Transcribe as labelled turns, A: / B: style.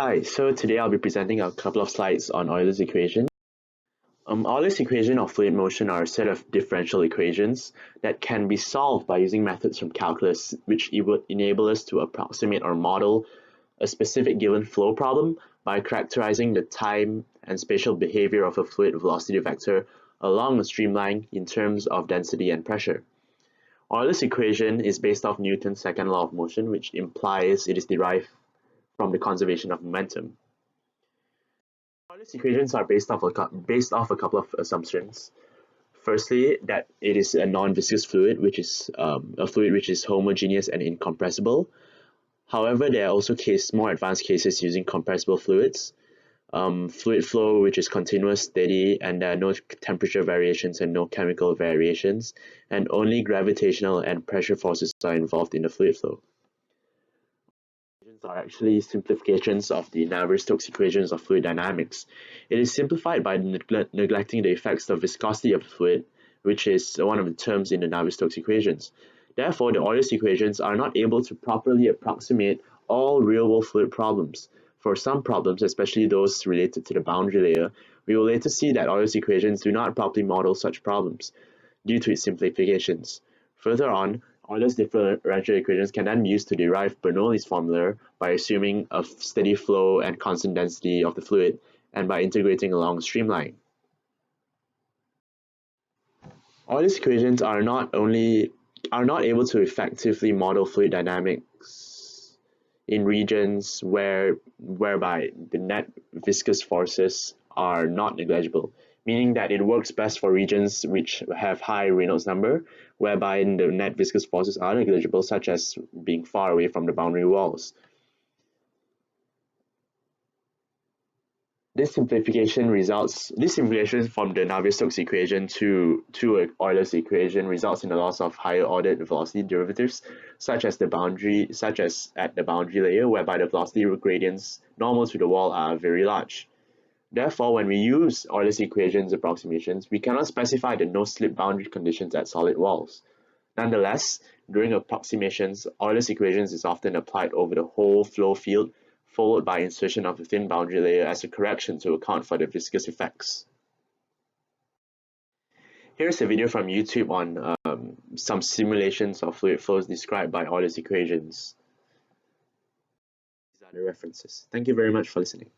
A: Hi, so today I'll be presenting a couple of slides on Euler's equation. Euler's equation of fluid motion are a set of differential equations that can be solved by using methods from calculus, which would enable us to approximate or model a specific given flow problem by characterizing the time and spatial behavior of a fluid velocity vector along a streamline in terms of density and pressure. Euler's equation is based off Newton's second law of motion, which implies it is derived from the conservation of momentum. Euler's equations are based off a couple of assumptions. Firstly, that it is a non-viscous fluid, which is a fluid which is homogeneous and incompressible. However, there are also more advanced cases using compressible fluids. Fluid flow which is continuous, steady, and there are no temperature variations and no chemical variations, and only gravitational and pressure forces are involved in the fluid flow. Are actually simplifications of the Navier-Stokes equations of fluid dynamics. It is simplified by neglecting the effects of viscosity of the fluid, which is one of the terms in the Navier-Stokes equations. Therefore, the Euler's equations are not able to properly approximate all real-world fluid problems. For some problems, especially those related to the boundary layer, we will later see that Euler's equations do not properly model such problems due to its simplifications. Further on, Euler's differential equations can then be used to derive Bernoulli's formula by assuming a steady flow and constant density of the fluid and by integrating along a streamline. Euler's equations are not able to effectively model fluid dynamics in regions whereby the net viscous forces are not negligible, meaning that it works best for regions which have high Reynolds number, whereby the net viscous forces are negligible, such as being far away from the boundary walls. This simplification from the Navier-Stokes equation to Euler's equation results in the loss of higher ordered velocity derivatives, such as at the boundary layer, whereby the velocity gradients normal to the wall are very large. Therefore, when we use Euler's equations approximations, we cannot specify the no-slip boundary conditions at solid walls. Nonetheless, during approximations, Euler's equations is often applied over the whole flow field, followed by insertion of a thin boundary layer as a correction to account for the viscous effects. Here's a video from YouTube on some simulations of fluid flows described by Euler's equations. These are the references. Thank you very much for listening.